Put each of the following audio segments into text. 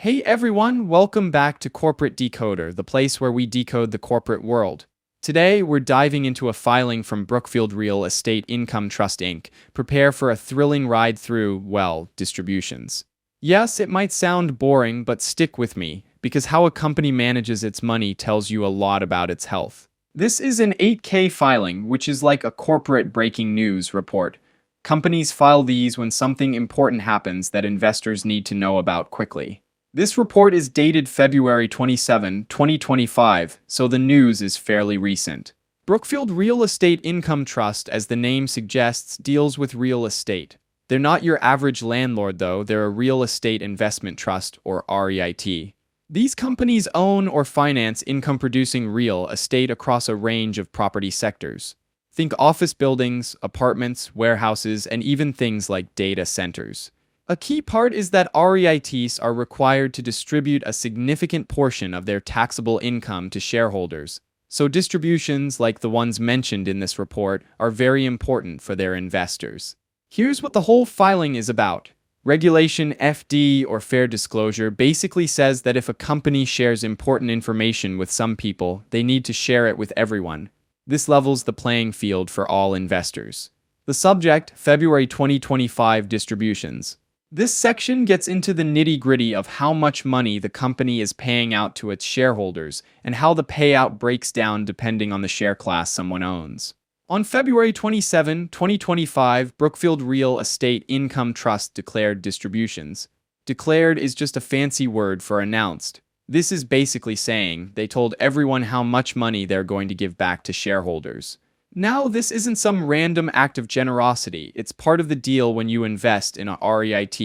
Hey everyone, welcome back to Corporate Decoder, the place where we decode the corporate world. Today, we're diving into a filing from Brookfield Real Estate Income Trust Inc. Prepare for a thrilling ride through, well, distributions. Yes, it might sound boring, but stick with me, because how a company manages its money tells you a lot about its health. This is an 8K filing, which is like a corporate breaking news report. Companies file these when something important happens that investors need to know about quickly. This report is dated February 27, 2025, so the news is fairly recent. Brookfield Real Estate Income Trust, as the name suggests, deals with real estate. They're not your average landlord, though. They're a real estate investment trust, or REIT. These companies own or finance income-producing real estate across a range of property sectors. Think office buildings, apartments, warehouses, and even things like data centers. A key part is that REITs are required to distribute a significant portion of their taxable income to shareholders, so distributions like the ones mentioned in this report are very important for their investors. Here's what the whole filing is about. Regulation FD, or fair disclosure, basically says that if a company shares important information with some people, they need to share it with everyone. This levels the playing field for all investors. The subject, February 2025 distributions. This section gets into the nitty-gritty of how much money the company is paying out to its shareholders and how the payout breaks down depending on the share class someone owns. On February 27, 2025, Brookfield Real Estate Income Trust declared distributions. Declared is just a fancy word for announced. This is basically saying they told everyone how much money they're going to give back to shareholders. Now, this isn't some random act of generosity. It's part of the deal when you invest in a REIT.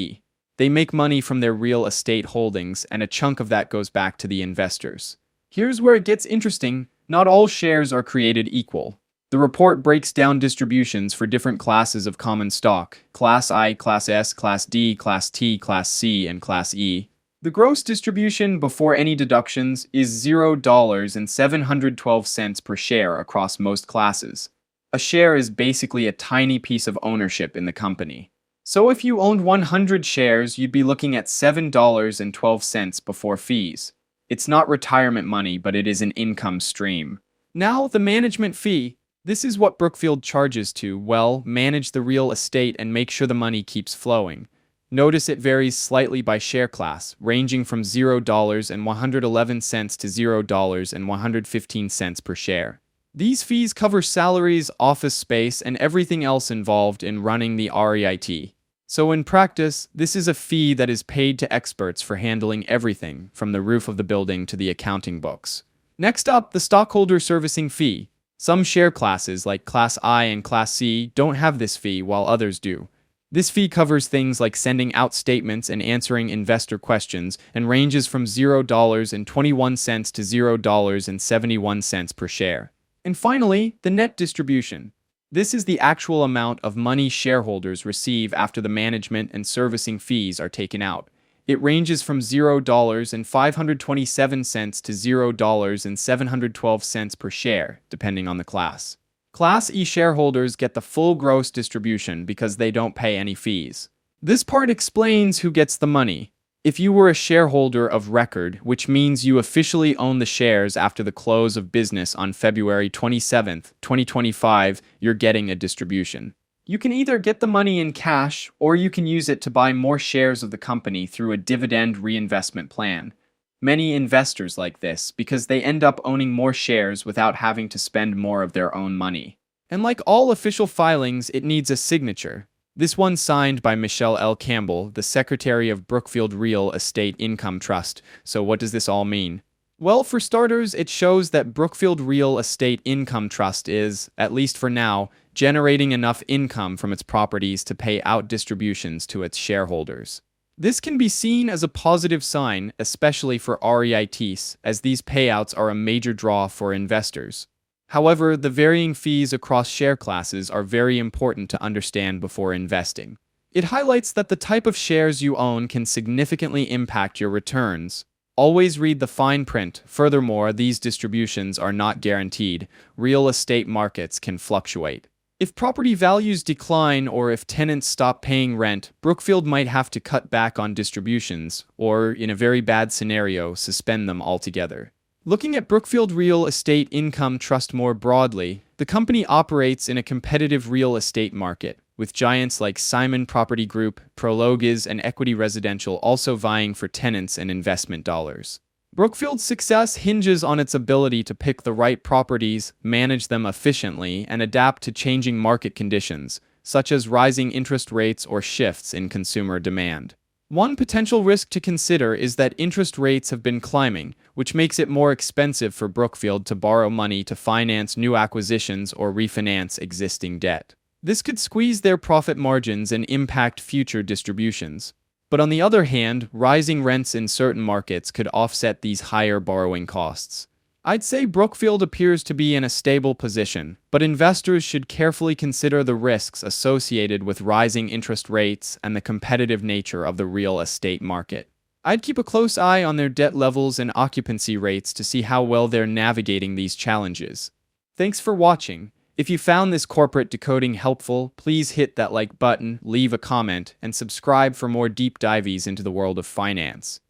They make money from their real estate holdings, and a chunk of that goes back to the investors. Here's where it gets interesting. Not all shares are created equal. The report breaks down distributions for different classes of common stock: Class I, Class S, Class D, Class T, Class C, and Class E. The gross distribution before any deductions is $0.712 per share across most classes. A share is basically a tiny piece of ownership in the company. So if you owned 100 shares, you'd be looking at $7.12 before fees. It's not retirement money, but it is an income stream. Now, the management fee. This is what Brookfield charges to, well, manage the real estate and make sure the money keeps flowing. Notice it varies slightly by share class, ranging from $0.111 to $0.115 per share. These fees cover salaries, office space, and everything else involved in running the REIT. So in practice, this is a fee that is paid to experts for handling everything, from the roof of the building to the accounting books. Next up, the stockholder servicing fee. Some share classes, like Class I and Class C, don't have this fee, while others do. This fee covers things like sending out statements and answering investor questions, and ranges from $0.21 to $0.71 per share. And finally, the net distribution. This is the actual amount of money shareholders receive after the management and servicing fees are taken out. It ranges from $0.527 to $0.712 per share, depending on the class. Class E shareholders get the full gross distribution because they don't pay any fees. This part explains who gets the money. If you were a shareholder of record, which means you officially own the shares after the close of business on February 27, 2025, you're getting a distribution. You can either get the money in cash, or you can use it to buy more shares of the company through a dividend reinvestment plan. Many investors like this because they end up owning more shares without having to spend more of their own money. And like all official filings, it needs a signature. This one signed by Michelle L. Campbell, the Secretary of Brookfield Real Estate Income Trust. So what does this all mean? Well, for starters, it shows that Brookfield Real Estate Income Trust is, at least for now, generating enough income from its properties to pay out distributions to its shareholders. This can be seen as a positive sign, especially for REITs, as these payouts are a major draw for investors. However, the varying fees across share classes are very important to understand before investing. It highlights that the type of shares you own can significantly impact your returns. Always read the fine print. Furthermore, these distributions are not guaranteed. Real estate markets can fluctuate. If property values decline or if tenants stop paying rent, Brookfield might have to cut back on distributions, or, in a very bad scenario, suspend them altogether. Looking at Brookfield Real Estate Income Trust more broadly, the company operates in a competitive real estate market, with giants like Simon Property Group, Prologis, and Equity Residential also vying for tenants and investment dollars. Brookfield's success hinges on its ability to pick the right properties, manage them efficiently, and adapt to changing market conditions, such as rising interest rates or shifts in consumer demand. One potential risk to consider is that interest rates have been climbing, which makes it more expensive for Brookfield to borrow money to finance new acquisitions or refinance existing debt. This could squeeze their profit margins and impact future distributions. But on the other hand, rising rents in certain markets could offset these higher borrowing costs. I'd say Brookfield appears to be in a stable position, but investors should carefully consider the risks associated with rising interest rates and the competitive nature of the real estate market. I'd keep a close eye on their debt levels and occupancy rates to see how well they're navigating these challenges. Thanks for watching. If you found this corporate decoding helpful, please hit that like button, leave a comment, and subscribe for more deep dives into the world of finance.